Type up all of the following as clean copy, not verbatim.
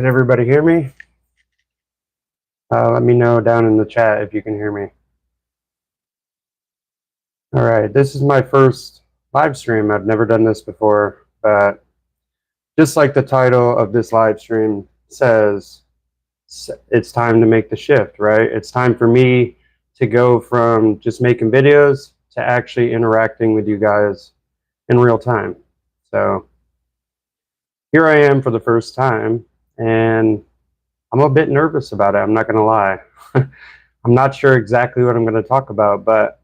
Can everybody hear me? Let me know down in the chat if you can hear me. All right, this is my first live stream. I've never done this before, but just like the title of this live stream says, it's time to make the shift, right? It's time for me to go from just making videos to actually interacting with you guys in real time. So here I am for the first time, and I'm a bit nervous about it. I'm not going to lie. I'm not sure exactly what I'm going to talk about, but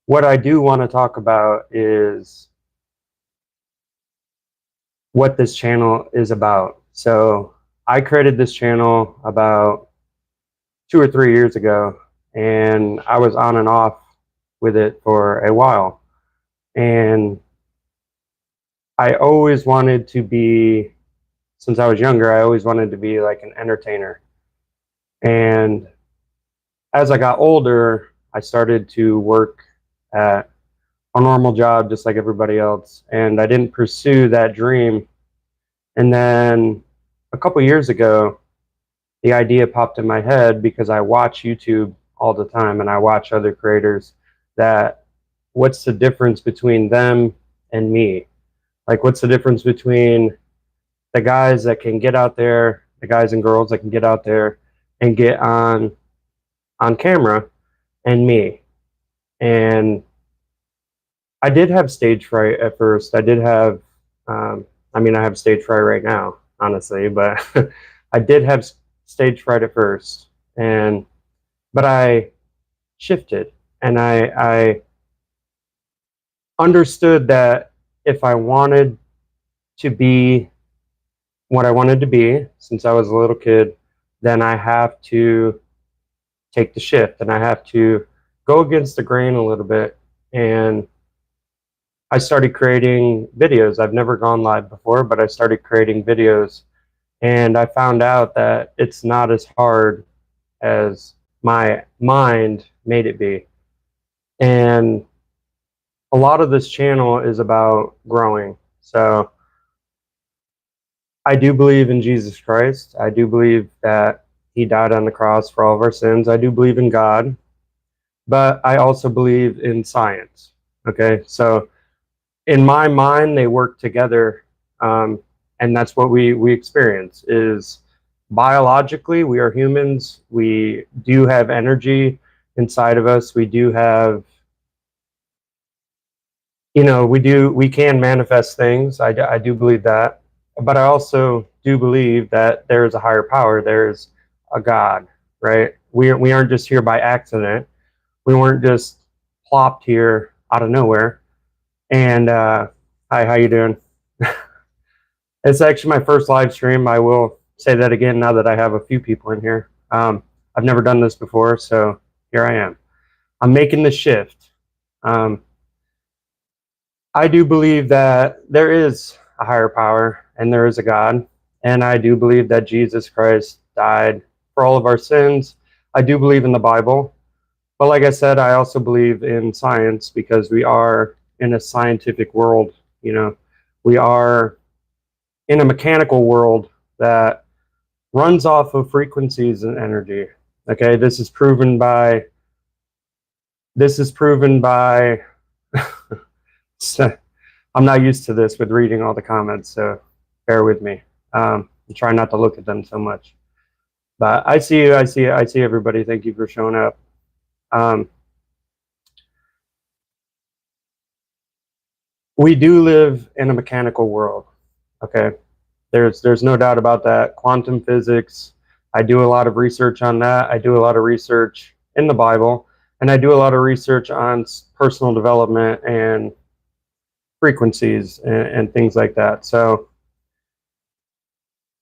what I do want to talk about is what this channel is about. So I created this channel about 2 or 3 years ago, and I was on and off with it for a while. And I always wanted to be, since I was younger, I always wanted to be like an entertainer. And as I got older, I started to work at a normal job just like everybody else, and I didn't pursue that dream. And then a couple years ago, the idea popped in my head because I watch YouTube all the time and I watch other creators, that what's the difference between them and me? Like, what's the difference between the guys that can get out there, the guys and girls that can get out there and get on camera, and me? And I did have stage fright at first. I did have, I have stage fright right now, honestly, but I did have stage fright at first, but I shifted, and I understood that if I wanted to be what I wanted to be since I was a little kid, then I have to take the shift, and I have to go against the grain a little bit. And I started creating videos. I've never gone live before, but I started creating videos, and I found out that it's not as hard as my mind made it be. And a lot of this channel is about growing. So I do believe in Jesus Christ. I do believe that he died on the cross for all of our sins. I do believe in God, but I also believe in science. Okay, so in my mind, they work together, and that's what we experience. Is biologically, we are humans. We do have energy inside of us. We do have, we can manifest things. I do believe that, but I also do believe that there is a higher power. There's a God, right? We aren't just here by accident. We weren't just plopped here out of nowhere. And hi, how you doing? It's actually my first live stream. I will say that again now that I have a few people in here. I've never done this before, so here I am. I'm making the shift. I do believe that there is a higher power and there is a God, and I do believe that Jesus Christ died for all of our sins. I do believe in the Bible, but like I said, I also believe in science because we are in a scientific world. We are in a mechanical world that runs off of frequencies and energy. Okay, this is proven by I'm not used to this with reading all the comments, so bear with me. I'm trying not to look at them so much. But I see you, I see everybody. Thank you for showing up. We do live in a mechanical world. Okay, there's no doubt about that. Quantum physics, I do a lot of research on that. I do a lot of research in the Bible, and I do a lot of research on personal development and frequencies and things like that. So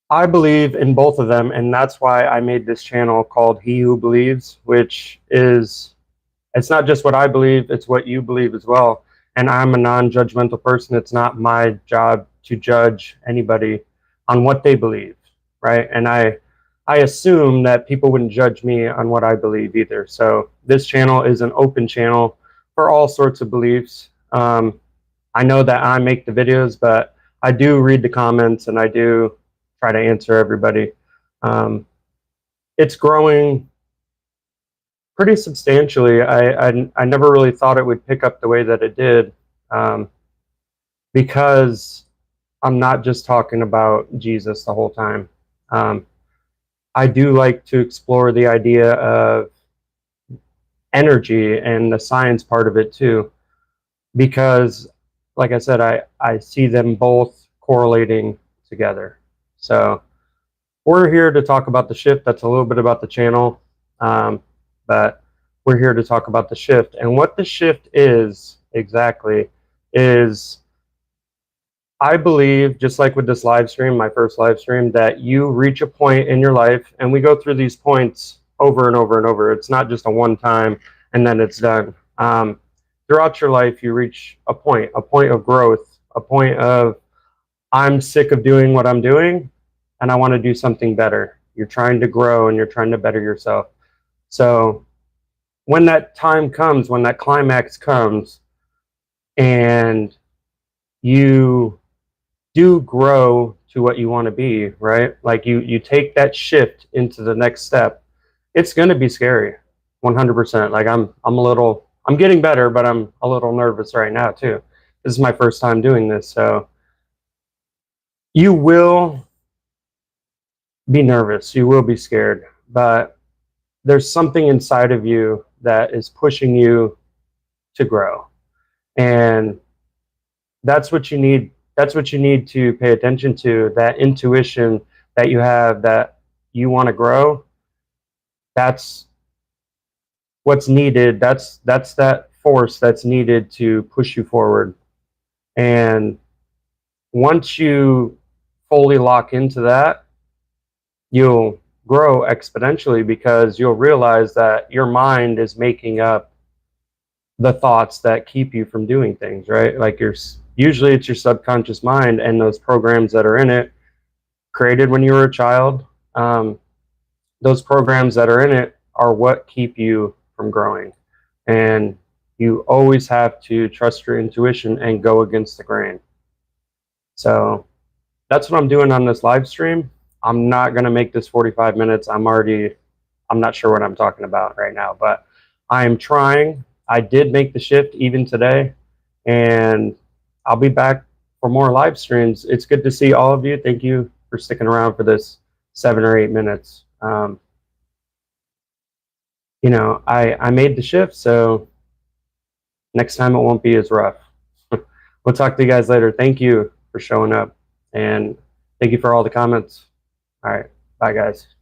I believe in both of them, and that's why I made this channel called He Who Believes, which is, it's not just what I believe, it's what you believe as well. And I'm a non-judgmental person. It's not my job to judge anybody on what they believe, right? And I assume that people wouldn't judge me on what I believe either. So this channel is an open channel for all sorts of beliefs. I know that I make the videos, but I do read the comments and I do try to answer everybody. It's growing pretty substantially. I never really thought it would pick up the way that it did, because I'm not just talking about Jesus the whole time. I do like to explore the idea of energy and the science part of it too, because, like I said, I see them both correlating together. So we're here to talk about the shift. That's a little bit about the channel, but we're here to talk about the shift. And what the shift is exactly is, I believe, just like with this live stream, my first live stream, that you reach a point in your life, and we go through these points over and over and over. It's not just a one time and then it's done. Throughout your life, you reach a point of growth, a point of, I'm sick of doing what I'm doing and I want to do something better. You're trying to grow and you're trying to better yourself. So when that time comes, when that climax comes, and you do grow to what you want to be, right? Like you take that shift into the next step. It's going to be scary, 100%. Like I'm getting better, but I'm a little nervous right now too. This is my first time doing this, so you will be nervous, you will be scared, but there's something inside of you that is pushing you to grow, and that's what you need. That's what you need to pay attention to, that intuition that you have, that you want to grow. That's what's needed. That's that force that's needed to push you forward. And once you fully lock into that, you'll grow exponentially, because you'll realize that your mind is making up the thoughts that keep you from doing things, right? Like usually it's your subconscious mind and those programs that are in it, created when you were a child. Those programs that are in it are what keep you from growing. And you always have to trust your intuition and go against the grain. So that's what I'm doing on this live stream. I'm not going to make this 45 minutes. I'm not sure what I'm talking about right now, but I am trying. I did make the shift even today, and I'll be back for more live streams. It's good to see all of you. Thank you for sticking around for this 7 or 8 minutes. I made the shift, so next time it won't be as rough. We'll talk to you guys later. Thank you for showing up, and thank you for all the comments. All right, bye guys.